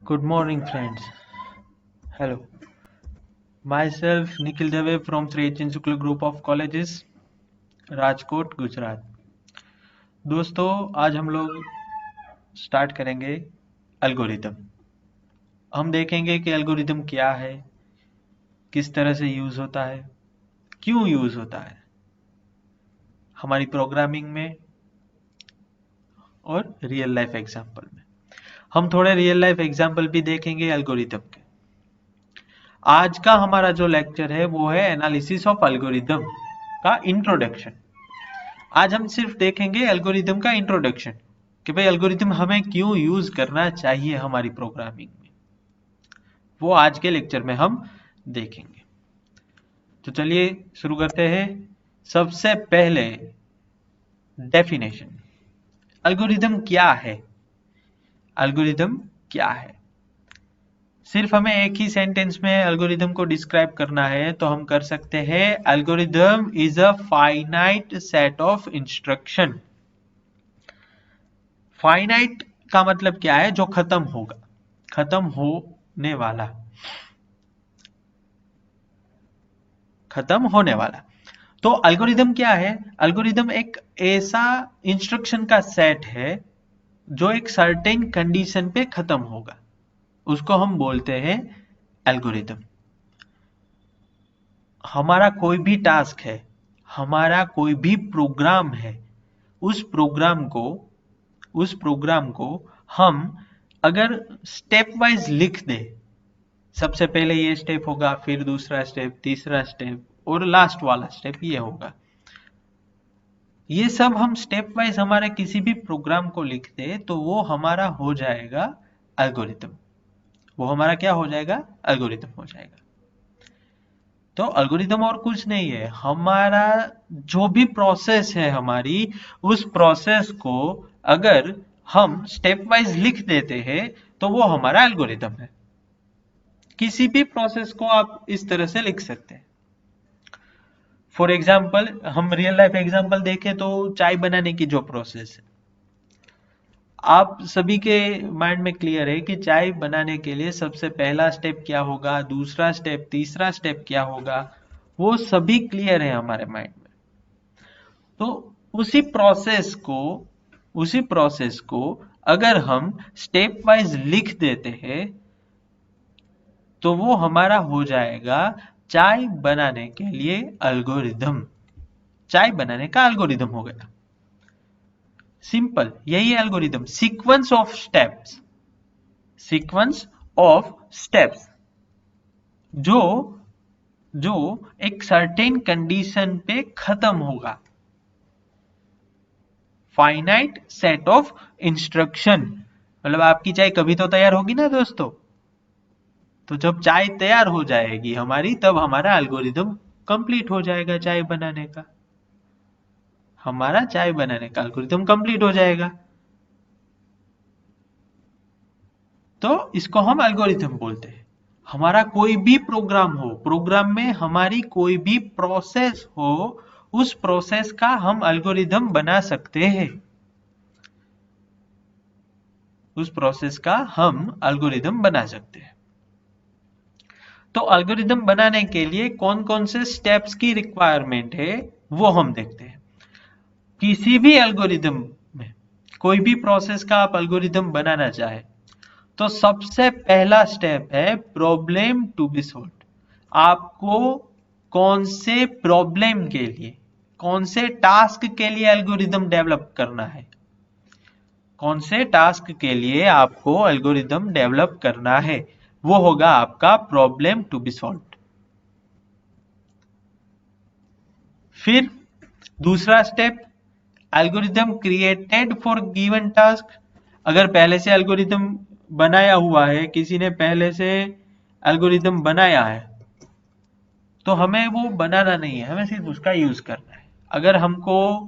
Good morning, friends. Hello. Myself, Nikhil Dave from 3H Shukla Group of Colleges, Rajkot, Gujarat. दोस्तों, आज हम लोग start करेंगे एल्गोरिदम। हम देखेंगे कि एल्गोरिदम क्या है, किस तरह से यूज होता है, क्यों यूज होता है हमारी प्रोग्रामिंग में और रियल लाइफ एग्जांपल में। हम थोड़े रियल लाइफ एग्जांपल भी देखेंगे एल्गोरिदम के। आज का हमारा जो लेक्चर है वो है एनालिसिस ऑफ एल्गोरिदम का इंट्रोडक्शन। आज हम सिर्फ देखेंगे एल्गोरिदम का इंट्रोडक्शन कि भाई एल्गोरिदम हमें क्यों यूज करना चाहिए हमारी प्रोग्रामिंग में, वो आज के लेक्चर में हम देखेंगे। तो चलिए शुरू करते हैं। सबसे पहले डेफिनेशन, एल्गोरिदम क्या है? एल्गोरिदम क्या है? सिर्फ हमें एक ही सेंटेंस में एल्गोरिदम को डिस्क्राइब करना है तो हम कर सकते हैं, algorithm is a finite set of instruction. Finite का मतलब क्या है? जो खत्म होगा, खत्म होने वाला, खत्म होने वाला। तो एल्गोरिदम क्या है? एल्गोरिदम एक ऐसा इंस्ट्रक्शन का सेट है जो एक सर्टेन कंडीशन पे खत्म होगा, उसको हम बोलते हैं एल्गोरिदम। हमारा कोई भी टास्क है, हमारा कोई भी प्रोग्राम है, उस प्रोग्राम को उस प्रोग्राम को हम अगर स्टेप वाइज लिख दे, सबसे पहले ये स्टेप होगा, फिर दूसरा स्टेप, तीसरा स्टेप और लास्ट वाला स्टेप ये होगा, ये सब हम स्टेप वाइज हमारे किसी भी प्रोग्राम को लिख दे तो वो हमारा हो जाएगा एल्गोरिदम। वो हमारा क्या हो जाएगा? एल्गोरिदम हो जाएगा। तो एल्गोरिदम और कुछ नहीं है, हमारा जो भी प्रोसेस है हमारी, उस प्रोसेस को अगर हम स्टेप वाइज लिख देते हैं तो वो हमारा एल्गोरिदम है। किसी भी प्रोसेस को आप इस तरह से लिख सकते हैं। फॉर एग्जाम्पल, हम रियल लाइफ एग्जाम्पल देखें तो चाय बनाने की जो प्रोसेस है, आप सभी के माइंड में क्लियर है कि चाय बनाने के लिए सबसे पहला स्टेप क्या होगा, दूसरा स्टेप, तीसरा स्टेप क्या होगा, वो सभी क्लियर है हमारे माइंड में। तो उसी प्रोसेस को अगर हम स्टेप वाइज लिख देते हैं तो वो हमारा हो जाएगा चाय बनाने के लिए एल्गोरिदम। चाय बनाने का एल्गोरिदम हो गया। सिंपल, यही है एल्गोरिदम। सीक्वेंस ऑफ स्टेप्स जो जो एक सर्टेन कंडीशन पे खत्म होगा। फाइनाइट सेट ऑफ इंस्ट्रक्शन, मतलब आपकी चाय कभी तो तैयार होगी ना दोस्तों। तो जब चाय तैयार हो जाएगी हमारी, तब हमारा एल्गोरिदम कंप्लीट हो जाएगा। चाय बनाने का हमारा चाय बनाने का एल्गोरिदम कंप्लीट हो जाएगा। तो इसको हम एल्गोरिथम बोलते हैं। हमारा कोई भी प्रोग्राम हो, प्रोग्राम में हमारी कोई भी प्रोसेस हो, उस प्रोसेस का हम एल्गोरिथम बना सकते हैं। उस प्रोसेस का हम एल्गोरिथम बना सकते हैं। तो एल्गोरिथम बनाने के लिए कौन कौन से स्टेप्स की रिक्वायरमेंट है वो हम देखते हैं। किसी भी एल्गोरिथम में, कोई भी प्रोसेस का आप एल्गोरिथम बनाना चाहे तो सबसे पहला स्टेप है प्रॉब्लम टू बी सॉल्व। आपको कौन से प्रॉब्लम के लिए, कौन से टास्क के लिए एल्गोरिदम डेवलप करना है, कौन से टास्क के लिए आपको एल्गोरिदम डेवलप करना है, वो होगा आपका प्रॉब्लम टू बी सॉल्व। फिर दूसरा step, algorithm created for given task. अगर पहले से एल्गोरिदम बनाया हुआ है, किसी ने पहले से एल्गोरिदम बनाया है, तो हमें वो बनाना नहीं है, हमें सिर्फ उसका यूज करना है। अगर हमको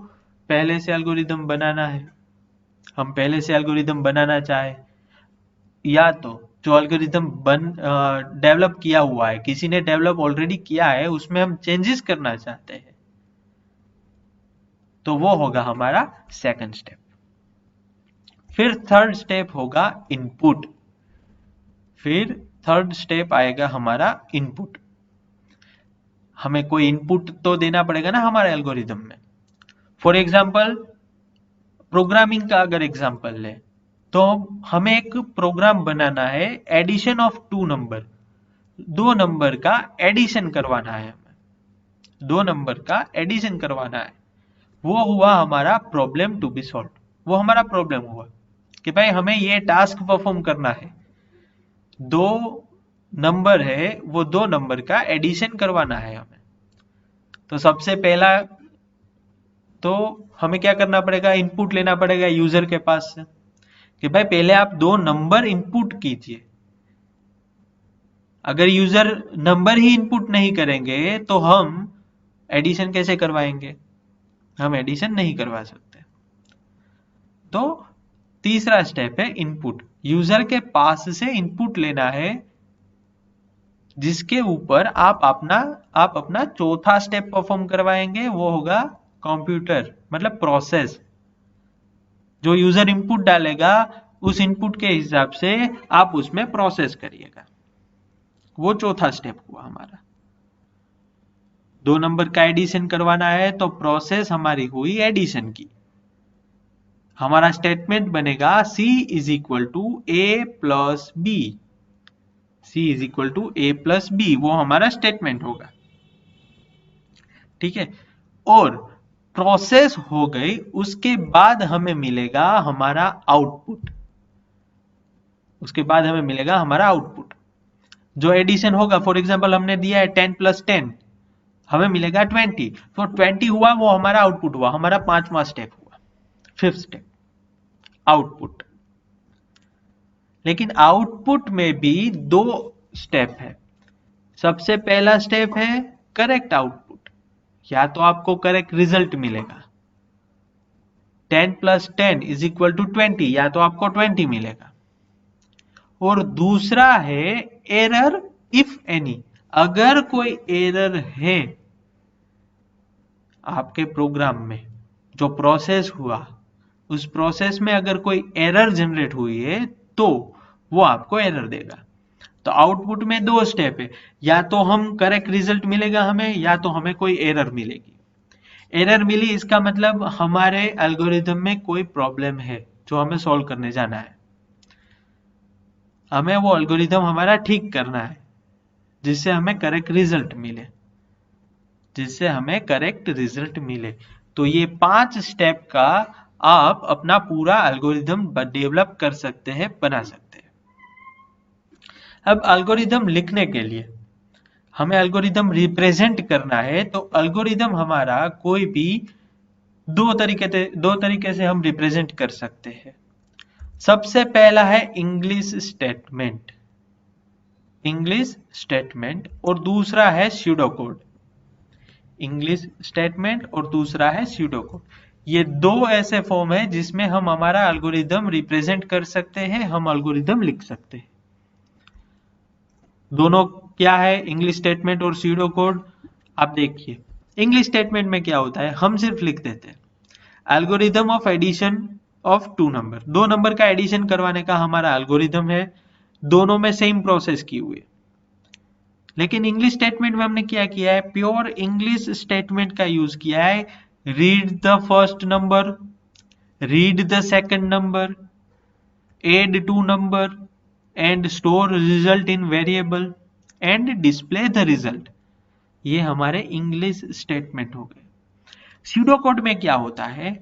पहले से एल्गोरिदम बनाना है, हम पहले से एल्गोरिदम बनाना चाहे, या तो जो एल्गोरिदम डेवलप किया हुआ है, किसी ने डेवलप ऑलरेडी किया है, उसमें हम चेंजेस करना चाहते हैं, तो वो होगा हमारा सेकंड स्टेप। फिर थर्ड स्टेप होगा इनपुट। फिर थर्ड स्टेप आएगा हमारा इनपुट। हमें कोई इनपुट तो देना पड़ेगा ना हमारे एल्गोरिदम में। फॉर एग्जाम्पल प्रोग्रामिंग का अगर एग्जाम्पल ले तो हमें एक प्रोग्राम बनाना है एडिशन ऑफ टू नंबर, दो नंबर का एडिशन करवाना है, हमें दो नंबर का एडिशन करवाना है। वो हुआ हमारा प्रॉब्लम टू बी सॉल्व। वो हमारा प्रॉब्लम हुआ कि भाई हमें ये टास्क परफॉर्म करना है, दो नंबर है, वो दो नंबर का एडिशन करवाना है हमें। तो सबसे पहला तो हमें क्या करना पड़ेगा, इनपुट लेना पड़ेगा यूजर के पास से कि भाई पहले आप दो नंबर इनपुट कीजिए। अगर यूजर नंबर ही इनपुट नहीं करेंगे तो हम एडिशन कैसे करवाएंगे, हम एडिशन नहीं करवा सकते। तो तीसरा स्टेप है इनपुट। यूजर के पास से इनपुट लेना है, जिसके ऊपर आप अपना चौथा स्टेप परफॉर्म करवाएंगे, वो होगा कंप्यूटर मतलब प्रोसेस। जो यूजर इनपुट डालेगा उस इनपुट के हिसाब से आप उसमें प्रोसेस करिएगा। वो चौथा स्टेप हुआ हमारा। दो नंबर का एडिशन करवाना है तो प्रोसेस हमारी हुई एडिशन की। हमारा स्टेटमेंट बनेगा C is equal to A plus B. C is equal to A plus B, वो हमारा स्टेटमेंट होगा। ठीक है, और प्रोसेस हो गई, उसके बाद हमें मिलेगा हमारा आउटपुट। उसके बाद हमें मिलेगा हमारा आउटपुट जो एडिशन होगा। फॉर एग्जांपल हमने दिया है 10 प्लस 10, हमें मिलेगा 20। तो 20 हुआ, वो हमारा आउटपुट हुआ, हमारा पांचवा स्टेप हुआ, फिफ्थ स्टेप आउटपुट। लेकिन आउटपुट में भी दो स्टेप है। सबसे पहला स्टेप है करेक्ट आउटपुट, या तो आपको करेक्ट रिजल्ट मिलेगा 10 प्लस 10 इज इक्वल टू 20, या तो आपको 20 मिलेगा। और दूसरा है एरर इफ एनी, अगर कोई एरर है आपके प्रोग्राम में, जो प्रोसेस हुआ उस प्रोसेस में अगर कोई एरर जनरेट हुई है तो वो आपको एरर देगा। तो आउटपुट में दो स्टेप है, या तो हम करेक्ट रिजल्ट मिलेगा हमें, या तो हमें कोई एरर मिलेगी। एरर मिली इसका मतलब हमारे एल्गोरिथम में कोई प्रॉब्लम है जो हमें सॉल्व करने जाना है, हमें वो एल्गोरिथम हमारा ठीक करना है जिससे हमें करेक्ट रिजल्ट मिले, जिससे हमें करेक्ट रिजल्ट मिले। तो ये 5 स्टेप का आप अपना पूरा एल्गोरिथम डेवलप कर सकते हैं, बना सकते हैं। अब एल्गोरिथम लिखने के लिए हमें एल्गोरिथम रिप्रेजेंट करना है, तो एल्गोरिथम हमारा कोई भी दो तरीके से हम रिप्रेजेंट कर सकते हैं। सबसे पहला है इंग्लिश स्टेटमेंट, इंग्लिश स्टेटमेंट, और दूसरा है स्यूडोकोड। इंग्लिश स्टेटमेंट और दूसरा है स्यूडोकोड। ये दो ऐसे फॉर्म है जिसमें हम हमारा एल्गोरिथम रिप्रेजेंट कर सकते हैं, हम एल्गोरिथम लिख सकते हैं। दोनों क्या है, इंग्लिश स्टेटमेंट और स्यूडो कोड। आप देखिए इंग्लिश स्टेटमेंट में क्या होता है, हम सिर्फ लिख देते हैं algorithm of addition of two number, दो नंबर का एडिशन करवाने का हमारा एल्गोरिथम है, दोनों में सेम प्रोसेस की हुई। लेकिन इंग्लिश स्टेटमेंट में हमने क्या किया है, प्योर इंग्लिश स्टेटमेंट का यूज किया है। Read the first number, read the second number, add two number and store result in variable and display the result. ये हमारे इंग्लिश स्टेटमेंट हो गए। स्यूडो कोड में क्या होता है,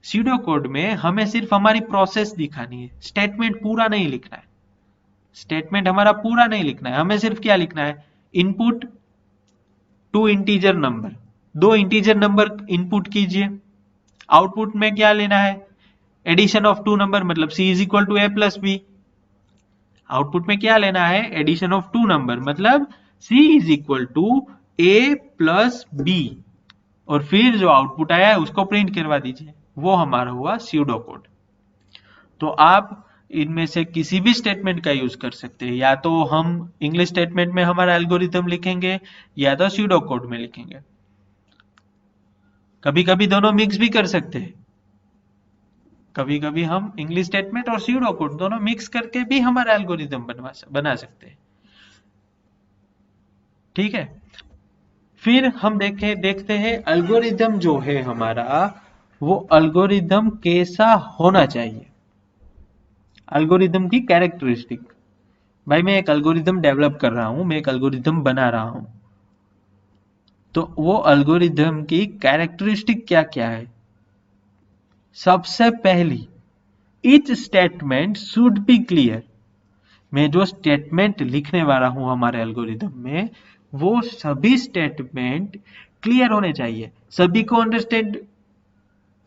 स्यूडो कोड में हमें सिर्फ हमारी प्रोसेस दिखानी है, स्टेटमेंट पूरा नहीं लिखना है। स्टेटमेंट हमारा पूरा नहीं लिखना है, हमें सिर्फ क्या लिखना है, इनपुट टू इंटीजर नंबर, दो इंटीजर नंबर इनपुट कीजिए। आउटपुट में क्या लेना है, एडिशन ऑफ टू नंबर, मतलब C is equal to A plus B. Output में क्या लेना है, एडिशन ऑफ टू नंबर, मतलब C is equal to A plus B, और फिर जो आउटपुट आया है उसको प्रिंट करवा दीजिए। वो हमारा हुआ स्यूडो कोड। तो आप इनमें से किसी भी स्टेटमेंट का यूज कर सकते हैं, या तो हम इंग्लिश स्टेटमेंट में हमारा एल्गोरिथम लिखेंगे या तो स्यूडो कोड में लिखेंगे। कभी कभी दोनों मिक्स भी कर सकते हैं। कभी कभी हम इंग्लिश स्टेटमेंट और स्यूडो कोड दोनों मिक्स करके भी हमारा एल्गोरिदम बना सकते हैं। ठीक है, फिर हम देखते हैं एल्गोरिदम जो है हमारा, वो एल्गोरिदम कैसा होना चाहिए। एल्गोरिदम की कैरेक्टरिस्टिक, भाई मैं एक एल्गोरिदम डेवलप कर रहा हूं, मैं एक एल्गोरिदम बना रहा हूं, तो वो एल्गोरिदम की कैरेक्टरिस्टिक क्या क्या है। सबसे पहली, each statement should be clear. मैं जो स्टेटमेंट लिखने वाला हूं हमारे एल्गोरिदम में, वो सभी स्टेटमेंट क्लियर होने चाहिए,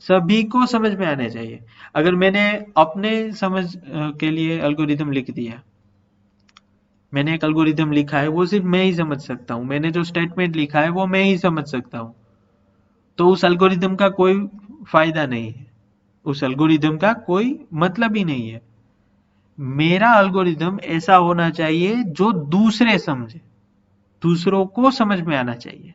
सभी को समझ में आने चाहिए। अगर मैंने अपने समझ के लिए एल्गोरिदम लिख दिया, मैंने एक एल्गोरिदम लिखा है, वो सिर्फ मैं ही समझ सकता हूं, मैंने जो स्टेटमेंट लिखा है वो मैं ही समझ सकता हूं, तो उस एल्गोरिदम का कोई फायदा नहीं है, उस एल्गोरिदम का कोई मतलब ही नहीं है। मेरा एल्गोरिदम ऐसा होना चाहिए जो दूसरे समझे, दूसरों को समझ में आना चाहिए।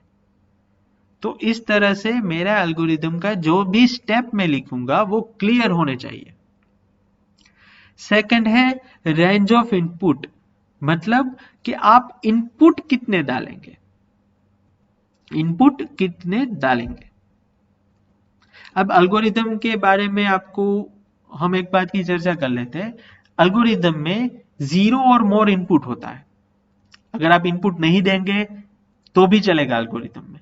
तो इस तरह से मेरा एल्गोरिदम का जो भी स्टेप मैं लिखूंगा वो क्लियर होने चाहिए। सेकंड है रेंज ऑफ इनपुट, मतलब कि आप इनपुट कितने डालेंगे, इनपुट कितने डालेंगे। अब एल्गोरिदम के बारे में आपको हम एक बात की चर्चा कर लेते हैं। एल्गोरिदम में 0 और मोर इनपुट होता है। अगर आप इनपुट नहीं देंगे तो भी चलेगा एल्गोरिदम में।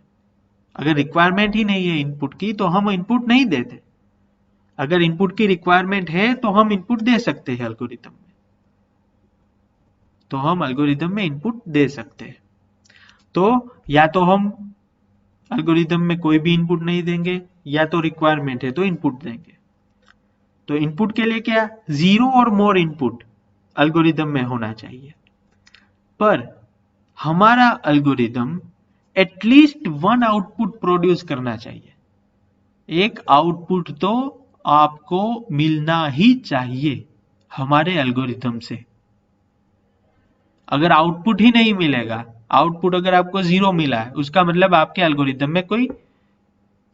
अगर रिक्वायरमेंट ही नहीं है इनपुट की तो हम इनपुट नहीं देते, अगर इनपुट की रिक्वायरमेंट है तो हम इनपुट दे सकते हैं एल्गोरिदम में, तो हम एल्गोरिदम में इनपुट दे सकते हैं। तो या तो हम एल्गोरिदम में कोई भी इनपुट नहीं देंगे, या तो रिक्वायरमेंट है तो इनपुट देंगे। तो इनपुट के लिए क्या, 0 और मोर इनपुट एल्गोरिदम में होना चाहिए। पर हमारा एल्गोरिदम एटलीस्ट 1 आउटपुट प्रोड्यूस करना चाहिए, एक आउटपुट तो आपको मिलना ही चाहिए हमारे एल्गोरिदम से। अगर आउटपुट ही नहीं मिलेगा, आउटपुट अगर आपको 0 मिला है, उसका मतलब आपके एल्गोरिदम में कोई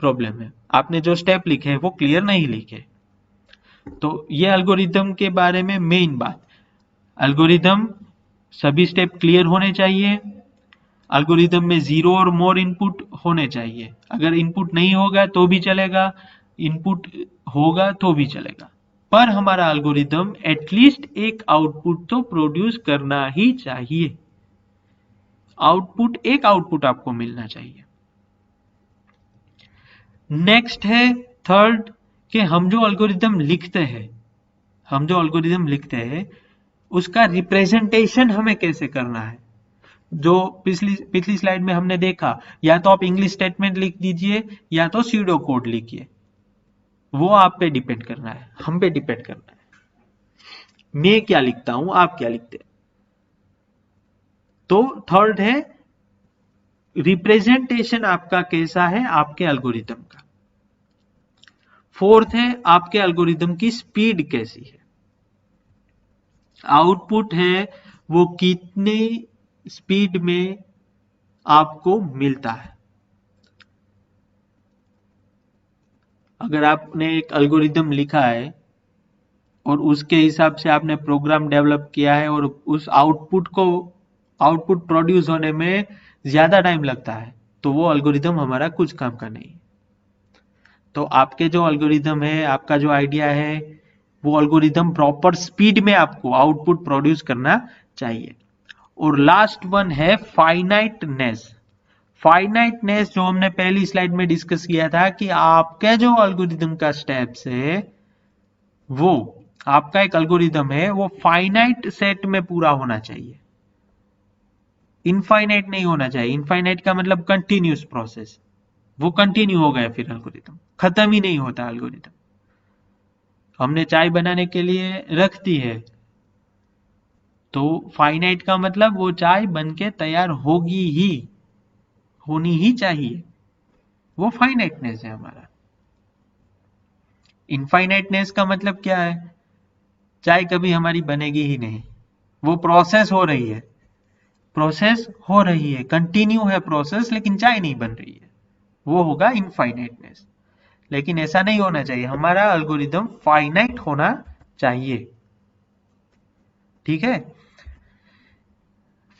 प्रॉब्लम है, आपने जो स्टेप लिखे हैं वो क्लियर नहीं लिखे। तो ये एल्गोरिदम के बारे में मेन बात, एल्गोरिदम सभी स्टेप क्लियर होने चाहिए, एल्गोरिदम में 0 और मोर इनपुट होने चाहिए। अगर इनपुट नहीं होगा तो भी चलेगा, इनपुट होगा तो भी चलेगा, पर हमारा एल्गोरिदम एटलीस्ट एक आउटपुट तो प्रोड्यूस करना ही चाहिए, एक आउटपुट आपको मिलना चाहिए। नेक्स्ट है थर्ड, कि हम जो एल्गोरिदम लिखते हैं उसका रिप्रेजेंटेशन हमें कैसे करना है। जो पिछली स्लाइड में हमने देखा, या तो आप इंग्लिश स्टेटमेंट लिख दीजिए या तो स्यूडो कोड लिखिए, वो आप पे डिपेंड करना है, हम पे डिपेंड करना है, मैं क्या लिखता हूं आप क्या लिखते हैं। तो थर्ड है रिप्रेजेंटेशन आपका कैसा है आपके एल्गोरिदम का। फोर्थ है आपके एल्गोरिदम की स्पीड कैसी है, आउटपुट है वो कितनी स्पीड में आपको मिलता है। अगर आपने एक एल्गोरिदम लिखा है और उसके हिसाब से आपने प्रोग्राम डेवलप किया है और उस आउटपुट प्रोड्यूस होने में ज्यादा टाइम लगता है, तो वो एल्गोरिदम हमारा कुछ काम का नहीं। तो आपके जो एल्गोरिदम है, आपका जो आइडिया है, वो एल्गोरिदम प्रॉपर स्पीड में आपको आउटपुट प्रोड्यूस करना चाहिए। और लास्ट वन है फाइनाइटनेस। फाइनाइटनेस जो हमने पहली स्लाइड में डिस्कस किया था कि आपके जो एल्गोरिदम का स्टेप्स है, वो आपका एक एल्गोरिदम है वो फाइनाइट सेट में पूरा होना चाहिए, इनफाइनाइट नहीं होना चाहिए। इनफाइनाइट का मतलब कंटिन्यूस प्रोसेस, वो कंटिन्यू हो गया, फिर एल्गोरिदम खत्म ही नहीं होता। एल्गोरिदम हमने चाय बनाने के लिए रख दी है, तो फाइनाइट का मतलब वो चाय बनके तैयार होगी ही, होनी ही चाहिए, वो फाइनाइटनेस है हमारा। इनफाइनाइटनेस का मतलब क्या है, चाय कभी हमारी बनेगी ही नहीं, वो प्रोसेस हो रही है, कंटिन्यू है प्रोसेस, लेकिन चाय नहीं बन रही है, वो होगा इनफाइनाइटनेस। लेकिन ऐसा नहीं होना चाहिए, हमारा एल्गोरिदम फाइनाइट होना चाहिए। ठीक है।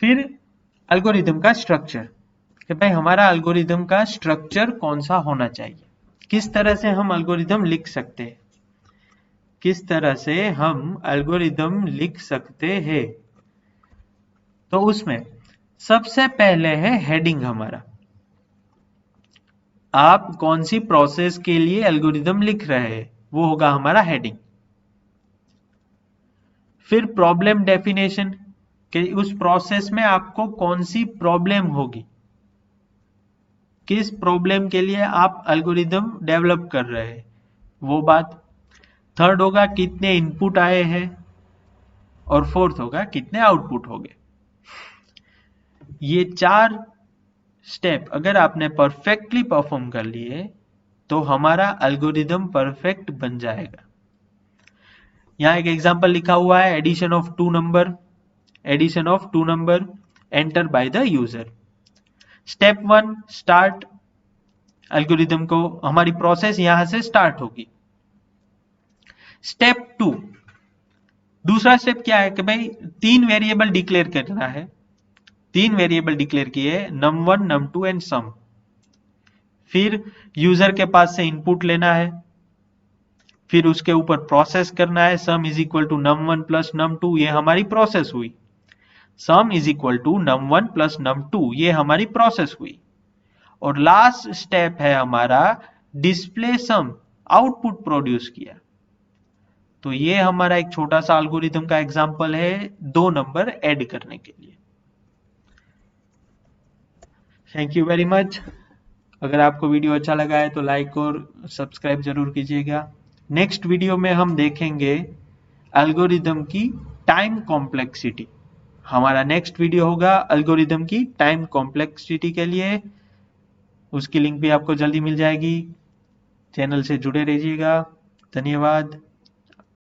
फिर एल्गोरिदम का स्ट्रक्चर, कि भाई हमारा एल्गोरिदम का स्ट्रक्चर कौन सा होना चाहिए, किस तरह से हम एल्गोरिदम लिख सकते हैं, किस तरह से हम एल्गोरिदम लिख सकते हैं। तो उसमें सबसे पहले है हेडिंग हमारा, आप कौन सी प्रोसेस के लिए एल्गोरिदम लिख रहे हैं वो होगा हमारा हेडिंग। फिर प्रॉब्लम डेफिनेशन, कि उस प्रोसेस में आपको कौन सी प्रॉब्लम होगी, किस प्रॉब्लम के लिए आप एल्गोरिदम डेवलप कर रहे हैं वो बात। थर्ड होगा कितने इनपुट आए हैं, और फोर्थ होगा कितने आउटपुट हो गए। ये 4 स्टेप अगर आपने परफेक्टली परफॉर्म कर लिए तो हमारा एल्गोरिदम परफेक्ट बन जाएगा। यहां एक एग्जांपल लिखा हुआ है, addition of two number enter by the user. Step 1 start, algorithm को हमारी प्रोसेस यहां से स्टार्ट होगी। स्टेप 2, दूसरा स्टेप क्या है कि भाई 3 वेरिएबल डिक्लेयर करना है। 3 वेरिएबल डिक्लेयर किए, num1 num2 एंड सम। फिर यूजर के पास से इनपुट लेना है, फिर उसके ऊपर प्रोसेस करना है। Sum is equal to num1 plus num2, ये हमारी प्रोसेस हुई। Sum is equal to num1 plus num2, ये हमारी प्रोसेस हुई। और लास्ट स्टेप है हमारा डिस्प्ले सम, आउटपुट प्रोड्यूस किया। तो ये हमारा एक छोटा सा एल्गोरिथम का एग्जांपल है 2 नंबर ऐड करने के लिए। Thank you very much. अगर आपको वीडियो अच्छा लगा है तो लाइक और सब्सक्राइब जरूर कीजिएगा। नेक्स्ट वीडियो में हम देखेंगे एल्गोरिदम की टाइम कॉम्प्लेक्सिटी। हमारा नेक्स्ट वीडियो होगा एल्गोरिदम की टाइम कॉम्प्लेक्सिटी के लिए, उसकी लिंक भी आपको जल्दी मिल जाएगी। चैनल से जुड़े रहिएगा। धन्यवाद।